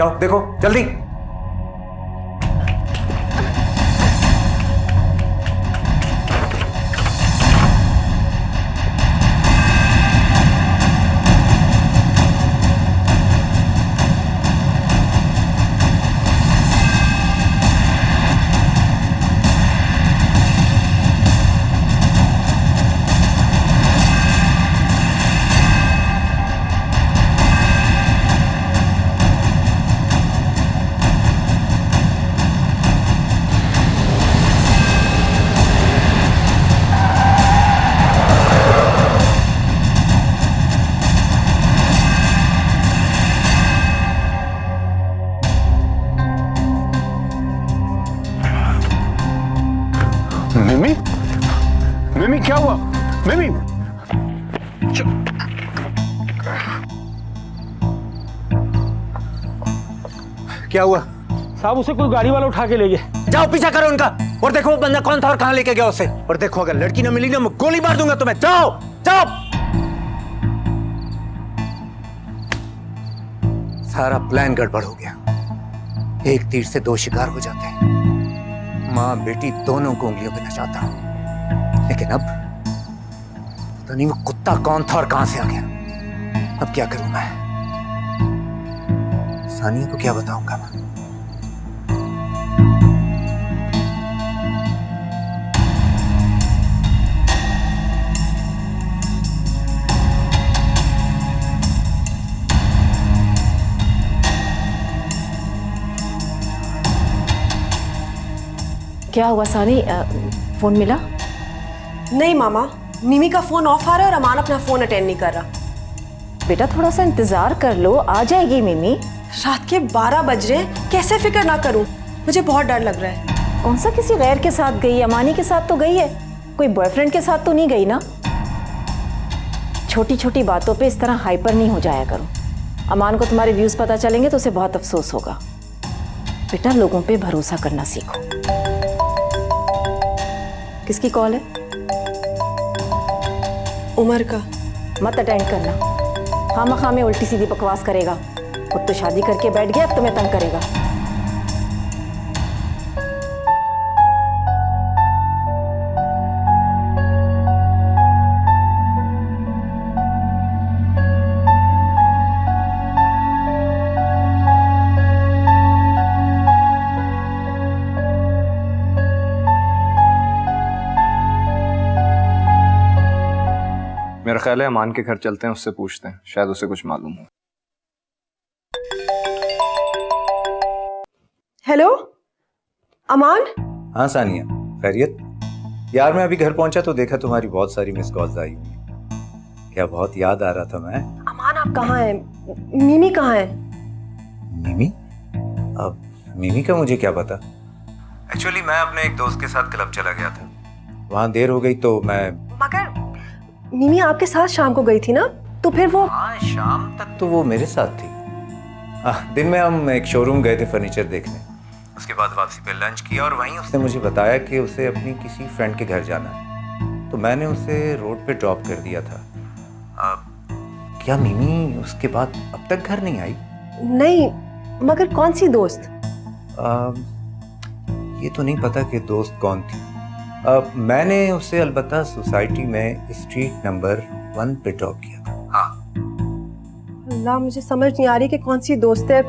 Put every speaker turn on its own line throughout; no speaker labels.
जाओ देखो जल्दी।
मिमी, मिमी क्या हुआ? मिमी
क्या हुआ?
साहब उसे कोई गाड़ी वाला उठा के ले गया।
जाओ पीछा करो उनका और देखो वो बंदा कौन था और कहां लेके गया उसे। और देखो अगर लड़की ना मिली ना मैं गोली मार दूंगा तुम्हें। जाओ जाओ। सारा प्लान गड़बड़ हो गया। एक तीर से दो शिकार हो जाते हैं। मां बेटी दोनों को उंगलियों पे नचाता, लेकिन अब पता नहीं वो कुत्ता कौन था और कहां से आ गया। अब क्या करूं मैं? सानिया को क्या बताऊंगा मैं?
क्या हुआ सानी? फोन मिला?
नहीं मामा, मिमी का फोन ऑफ आ रहा है और अमान अपना फोन अटेंड नहीं कर रहा।
बेटा थोड़ा सा इंतजार कर लो, आ जाएगी मिमी।
रात के 12 बज रहे हैं, कैसे फिक्र ना करूं? मुझे बहुत डर लग रहा है।
कौन सा किसी गैर के साथ गई है? अमानी के साथ तो गई है, कोई बॉयफ्रेंड के साथ तो नहीं गई ना। छोटी छोटी बातों पे इस तरह हाइपर नहीं हो जाया करो। अमान को तुम्हारे व्यूज पता चलेंगे तो उसे बहुत अफसोस होगा। बेटा लोगों पे भरोसा करना सीखो। किसकी कॉल है?
उमर का।
मत अटेंड करना, खामखा में उल्टी सीधी बकवास करेगा। खुद तो शादी करके बैठ गया, अब तुम्हें तंग करेगा।
मेरा ख्याल है अमान के घर चलते हैं, उससे पूछते हैं, शायद उसे कुछ मालूम हो।
हेलो अमान।
हाँ सानिया, खैरियत? यार मैं अभी घर पहुंचा तो देखा तुम्हारी बहुत सारी मिस कॉल्स आई हुई। क्या बहुत याद आ रहा था मैं।
अमान आप कहाँ हैं? मिमी कहाँ है?
मिमी? अब मिमी का मुझे क्या पता। एक्चुअली मैं अपने एक दोस्त के साथ क्लब चला गया था, वहां देर हो गई तो मैं।
मगर मिमी आपके साथ शाम को गई थी ना, तो फिर वो।
हाँ शाम तक तो वो मेरे साथ थी। दिन में हम एक शोरूम गए थे फर्नीचर देखने। उसके बाद वापसी पे लंच किया और वहीं उसने मुझे बताया कि उसे अपनी किसी फ्रेंड के घर जाना है, तो मैंने उसे रोड पे ड्रॉप कर दिया था। क्या मिमी उसके बाद अब तक घर नहीं आई?
नहीं, मगर कौन सी दोस्त?
ये तो नहीं पता कि दोस्त कौन थी। मैंने उसे अलबत्ता सोसाइटी में स्ट्रीट नंबर 1 पे ड्रॉप किया था। हाँ।
अल्लाह, मुझे समझ नहीं आ रही कि कौन सी दोस्त है।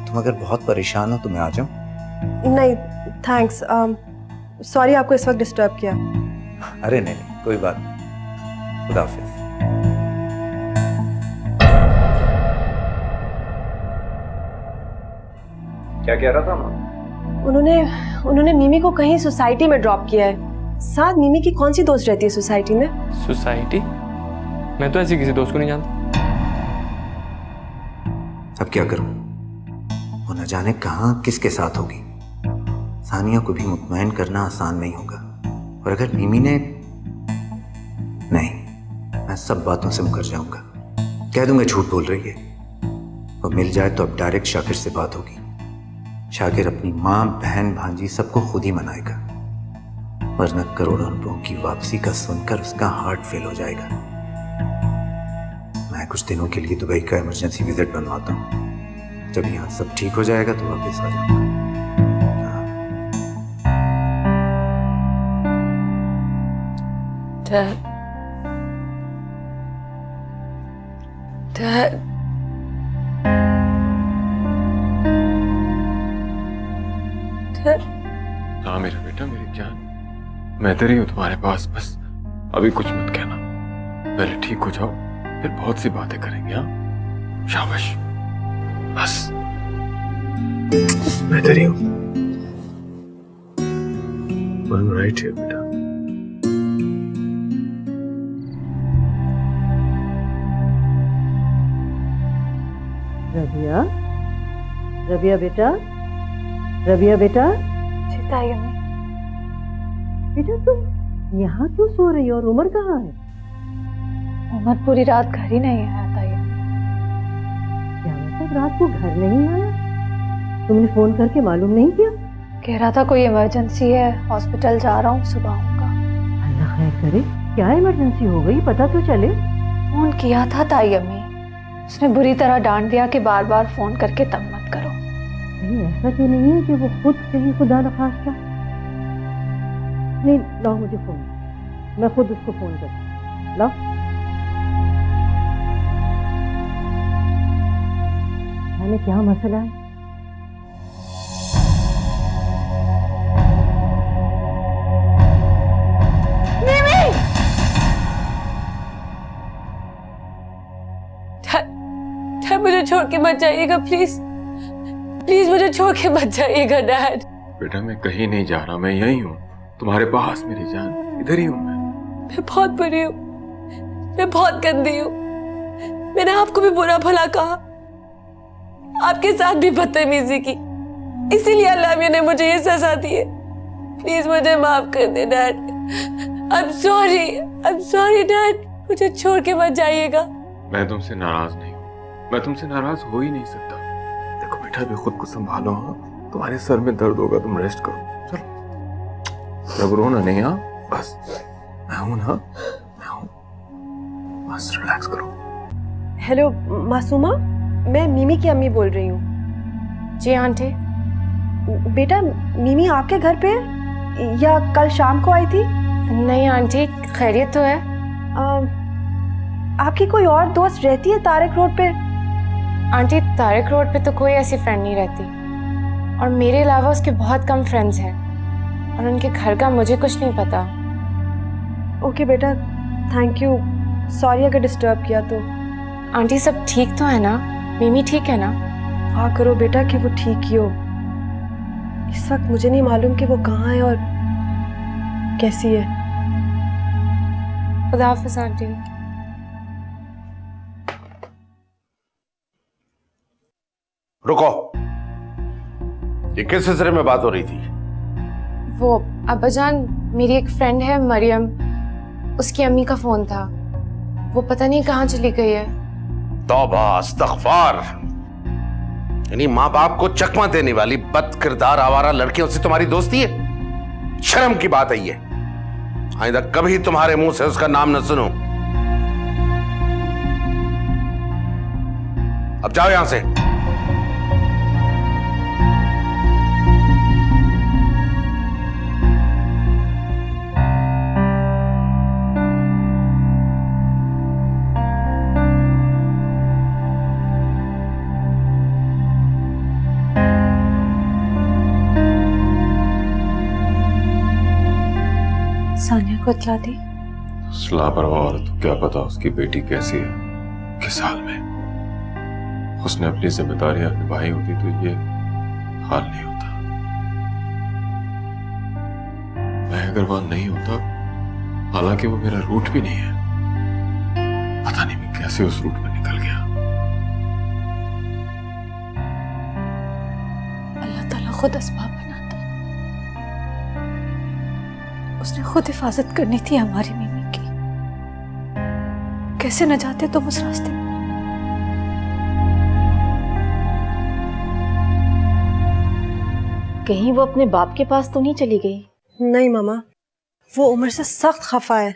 तुम अगर बहुत परेशान हो तो मैं आ जाऊं?
नहीं थैंक्स, सॉरी आपको इस वक्त डिस्टर्ब किया।
अरे नहीं, कोई बात नहीं। खुदा हाफिज।
क्या कह रहा था अमान?
उन्होंने मिमी को कहीं सोसाइटी में ड्रॉप किया है। साथ मिमी की कौन सी दोस्त रहती है सोसाइटी में?
सोसाइटी? मैं तो ऐसी किसी दोस्त को नहीं जानता।
अब क्या करूं? वो न जाने कहां किसके साथ होगी। सानिया को भी मुतमईन करना आसान नहीं होगा। और अगर मिमी ने। नहीं, मैं सब बातों से मुकर जाऊंगा। कह दूंगा झूठ बोल रही है। वो मिल जाए तो अब डायरेक्ट शाकिर से बात होगी। शाकिर अपनी माँ, बहन, भांजी सबको खुद ही मनाएगा, वरना करोड़ों रुपयों की वापसी का सुनकर उसका हार्ट फेल हो जाएगा। मैं कुछ दिनों के लिए दुबई का इमरजेंसी विजिट बनवाता हूँ। जब यहाँ सब ठीक हो जाएगा तो वापस आ जाऊंगा।
Dad. Dad. Dad.
हाँ मेरा बेटा, मेरी जान, मैं तेरी हूँ तुम्हारे पास। बस अभी कुछ मत कहना, पहले ठीक हो जाओ, फिर बहुत सी बातें करेंगे। हाँ शाबाश, बस मैं तेरी हूँ। I'm right here, बेटा।
रबिया, रबिया बेटा, रबिया बेटा,
चिताई अम्मी।
बेटा तुम यहाँ क्यों सो रही हो और उमर कहाँ है?
उमर पूरी रात घर ही नहीं आया ताई अम्मी।
क्या मतलब रात को घर नहीं आया? तुमने फोन करके मालूम नहीं किया?
कह रहा था कोई इमरजेंसी है, हॉस्पिटल जा रहा हूँ, सुबह आऊंगा।
अल्लाह खैर करे, क्या इमरजेंसी हो गई पता तो चले।
फोन किया था ताई अम्मी, उसने बुरी तरह डांट दिया कि बार बार फोन करके तंग मत करो।
नहीं ऐसा तो नहीं है कि वो खुद कहीं खुदा न खास्ता। नहीं लाओ मुझे फोन, मैं खुद उसको फोन करती। लाओ। जाने क्या मसला है?
डैड मुझे छोड़ के मत जाइएगा प्लीज, प्लीज मुझे छोड़ के मत जाइएगा डैड।
बेटा मैं कहीं नहीं जा रहा, मैं यहीं हूँ तुम्हारे पास मेरी जान, इधर ही हूँ मैं।
मैं बहुत बुरी हूँ, मैं बहुत गंदी हूँ। मैंने आपको भी बुरा भला कहा, आपके साथ भी बदतमीजी की, इसीलिए अल्लाह ने मुझे ये सजा दी है। प्लीज मुझे माफ कर दे डैड। I'm sorry डैड, मुझे छोड़ के मत जाइएगा।
मैं तुमसे नाराज नहीं हूँ, मैं तुमसे नाराज हो ही नहीं सकता। देखो बेटा अभी खुद को संभालो। हाँ तुम्हारे सर में दर्द होगा, तुम रेस्ट करो। चलो अब रोना नहीं। हाँ बस मैं हूं ना, मैं हूं, बस रिलैक्स करो।
हेलो मासूमा, मैं मीमी की अम्मी बोल रही हूँ।
जी आंटी।
बेटा मीमी आपके घर पे है या कल शाम को आई थी?
नहीं आंटी, खैरियत तो है।
आपकी कोई और दोस्त रहती है तारक रोड पे?
आंटी तारक रोड पे तो कोई ऐसी फ्रेंड नहीं रहती, और मेरे अलावा उसके बहुत कम फ्रेंड्स हैं, और उनके घर का मुझे कुछ नहीं पता।
ओके बेटा, थैंक यू। सॉरी अगर डिस्टर्ब किया तो।
आंटी सब ठीक तो है ना? मिमी ठीक है ना?
हाँ करो बेटा कि वो ठीक ही हो। इस वक्त मुझे नहीं मालूम कि वो कहाँ है और कैसी है।
खुदा हाफिज़ आंटी।
रुको, ये किस सिलसिले में बात हो रही थी?
वो अब्बाजान, मेरी एक फ्रेंड है मरियम, उसकी अम्मी का फोन था, वो पता नहीं कहाँ चली गई है।
तौबा इस्तग़फ़ार, यानी माँ बाप को चकमा देने वाली बद किरदार आवारा लड़कियों से तुम्हारी दोस्ती है? शर्म की बात है ये। आइंदा कभी तुम्हारे मुंह से उसका नाम न सुनो। अब जाओ यहां से।
सानिया को इत्तला दी?
उस लापरवाह औरत को क्या पता उसकी बेटी कैसी है, किस हाल में। उसने अपनी जिम्मेदारियां निभाई होती तो ये हाल नहीं होता। मैं अगर वहां नहीं होता, हालांकि वो मेरा रूट भी नहीं है, पता नहीं मैं कैसे उस रूट में निकल गया।
अल्लाह ताला खुद असबाब बनाता है। उसने खुद हिफाजत करनी थी हमारी मिमी की। कैसे न जाते तुम उस रास्ते में?
कहीं वो अपने बाप के पास तो नहीं चली गई?
नहीं मामा, वो उमर से सख्त खफा है।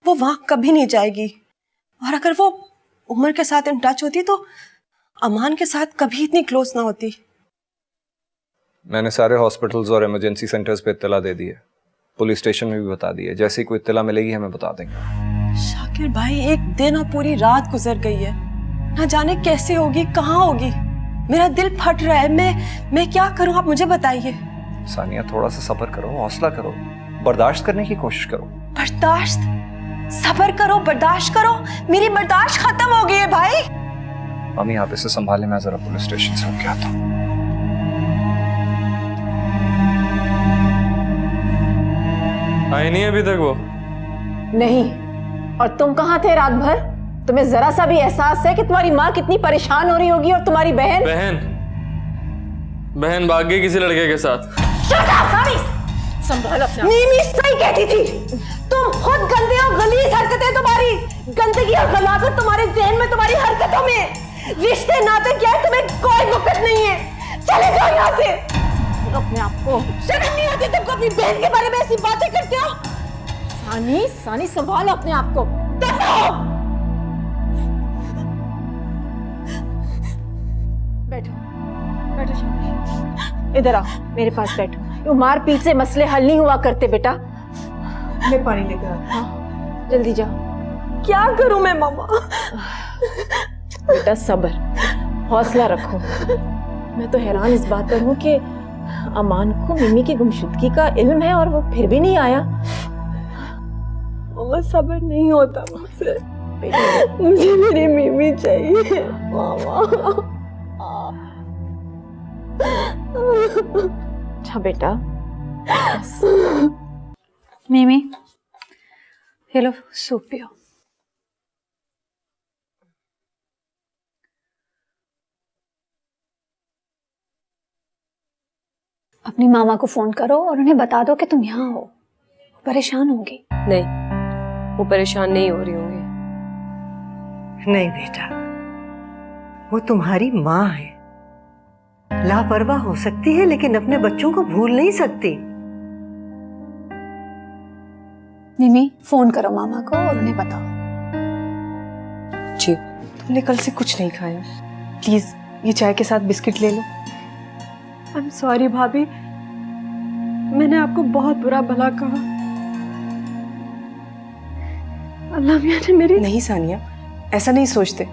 वो वहां कभी नहीं जाएगी, और अगर वो उमर के साथ इन टच होती तो अमान के साथ कभी इतनी क्लोज ना होती।
मैंने सारे हॉस्पिटल्स और इमरजेंसी सेंटर्स पे इत्तला दे दी है, पुलिस स्टेशन में भी बता दी है। जैसे ही कोई इत्तला मिलेगी हमें बता देंगे।
शाकिर भाई, एक दिन और पूरी रात गुजर गई है, ना जाने कैसे होगी, कहाँ होगी। मेरा दिल फट रहा है। मैं क्या करूँ, आप मुझे बताइए।
सानिया, थोड़ा सा सब्र करो, हौसला करो, बर्दाश्त करने की कोशिश करो।
बर्दाश्त? सब्र करो, बर्दाश्त करो? मेरी बर्दाश्त खत्म हो गई है भाई।
मम्मी आप इसे संभाले, मैं जरा पुलिस स्टेशन से होके आता हूँ।
आई नहीं अभी तक वो?
नहीं। और तुम कहाँ थे रात भर? तुम्हें जरा सा भी एहसास है कि तुम्हारी माँ कितनी परेशान हो रही होगी और तुम्हारी बहन?
बहन भाग गई किसी लड़के के साथ।
संभाल अपना।
मीमी सही कहती थी, तुम खुद गंदे और गलीज हरकतें, तुम्हारी गंदगी और गलाजत तुम्हारे जहन में, तुम्हारी हरकतों में। रिश्ते नाते क्या है, तुम्हें कोई वक़्त नहीं है। चले जाओ यहाँ से। अपने आप को शर्म नहीं आती तुमको? अपनी बहन के बारे में ऐसी बातें करते हो?
सानी संभाल अपने आप को। बैठो बैठो शाबाश। इधर आओ, मेरे पास बैठो। यूं मार पीट से मसले हल नहीं हुआ करते बेटा।
मैं पानी लेकर आती हूँ।
हाँ, जल्दी जाओ।
क्या करूं मैं मामा?
बेटा सब्र, हौसला रखो। मैं तो हैरान इस बात पर हूँ कि अमान को मिमी की गुमशुदगी का इल्म है और वो फिर भी नहीं आया।
मामा सब्र नहीं होता मुझसे। मुझे मेरी मिमी चाहिए मामा।
अच्छा बेटा।
मिमी, ये लो सूप पियो। अपनी मामा को फोन करो और उन्हें बता दो कि तुम यहाँ हो। परेशान होंगी।
नहीं, वो परेशान नहीं हो रही होंगी।
नहीं बेटा, वो तुम्हारी माँ है। लापरवाह हो सकती है लेकिन अपने बच्चों को भूल नहीं सकती।
मिमी, फोन करो मामा को और उन्हें बताओ।
जी। तुमने कल से कुछ नहीं खाया, प्लीज ये चाय के साथ बिस्किट ले लो। आई एम सॉरी भाभी, मैंने आपको बहुत बुरा भला कहा। अल्लाह मियां ने मेरी। नहीं सानिया, ऐसा नहीं सोचते,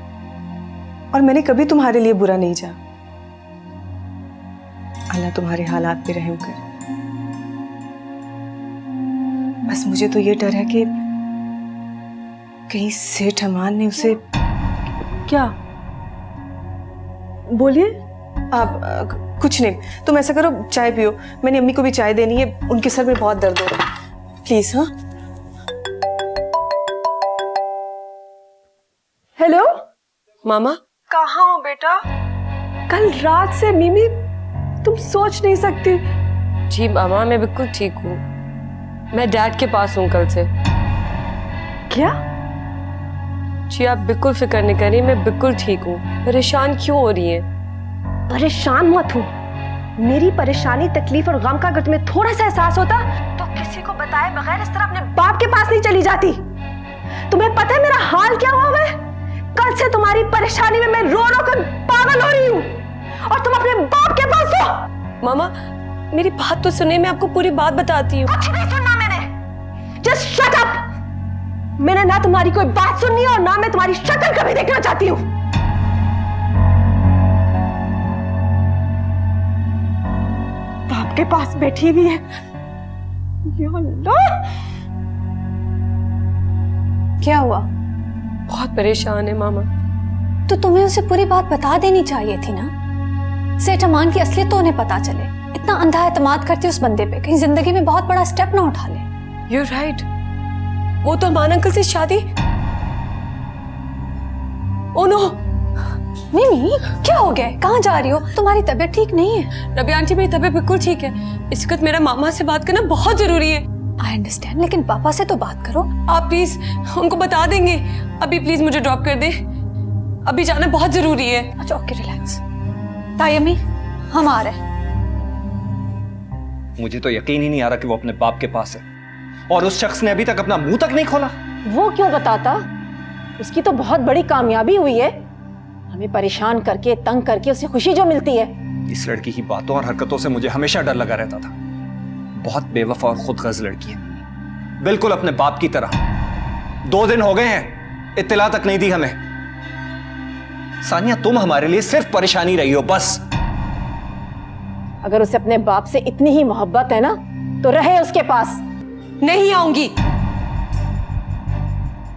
और मैंने कभी तुम्हारे लिए बुरा नहीं चाहा। अल्लाह तुम्हारे हालात पे रहम करे। बस मुझे तो ये डर है कि कहीं सेठ अमान ने उसे। क्या? बोलिए। आप कुछ नहीं, तुम ऐसा करो, चाय पियो। मैंने अम्मी को भी चाय देनी है, उनके सर में बहुत दर्द हो रहा है। प्लीज। हाँ, हेलो मामा। कहाँ हो बेटा? कल रात से मिमी, तुम सोच नहीं सकती। जी मामा, मैं बिल्कुल ठीक हूँ। मैं डैड के पास हूँ कल से। क्या? जी आप बिल्कुल फिक्र नहीं करिए, मैं बिल्कुल ठीक हूँ। परेशान क्यों हो रही है?
परेशान मत हो। मेरी परेशानी, तकलीफ और गम का अगर तुम्हें थोड़ा सा एहसास होता तो किसी को बताए बगैर इस तरह अपने बाप के पास नहीं चली जाती। तुम्हें पता है मेरा हाल क्या हुआ है? कल से तुम्हारी परेशानी में मैं रो रो कर पागल हो रही हूँ, और तुम अपने बाप के पास हो। मामा मेरी बात तो सुनिए, मैं आपको पूरी बात बताती हूँ। कुछ नहीं सुनना मैंने। Just shut up. मैंने ना तुम्हारी कोई बात सुननी है और ना मैं तुम्हारी शक्ल कभी देखना चाहती हूँ। बाप के पास बैठी हुई है। या अल्लाह।
क्या हुआ?
बहुत परेशान है मामा।
तो तुम्हें उसे पूरी बात बता देनी चाहिए थी ना। सेठ अमान की असलियत तो उन्हें पता चले। इतना अंधा एतमाद करती उस बंदे पे, कहीं जिंदगी में बहुत बड़ा स्टेप ना उठा ले।
You're right. वो तो अमान अंकल से शादी। Oh no.
मिमी, क्या हो गया? कहाँ जा रही हो? तुम्हारी तबीयत ठीक नहीं है।
रबी आंटी, मेरी तबीयत बिल्कुल ठीक है। इस वक्त मेरा मामा से बात करना बहुत जरूरी है।
आई अंडरस्टैंड, लेकिन पापा से तो बात करो।
आप प्लीज उनको बता देंगे। अभी प्लीज मुझे ड्रॉप कर दे, अभी जाना बहुत जरूरी है।
अच्छा ओके, रिलैक्स। तायमी, हम आ रहे हैं।
मुझे तो यकीन ही नहीं आ रहा कि वो अपने बाप के पास है, और उस शख्स ने अभी तक अपना मुंह तक नहीं खोला।
वो क्यों बताता? उसकी तो बहुत बड़ी कामयाबी हुई है। हमें परेशान करके तंग करके उसे खुशी जो मिलती है।
इस लड़की की बातों और हरकतों से मुझे हमेशा डर लगा रहता था। बहुत बेवफा और खुदगर्ज लड़की है, बिल्कुल अपने बाप की तरह। 2 दिन हो गए हैं, इत्तला तक नहीं दी हमें। सानिया, तुम हमारे लिए सिर्फ परेशानी रही हो, बस।
अगर उसे अपने बाप से इतनी ही मोहब्बत है ना तो रहे उसके पास।
नहीं आऊंगी।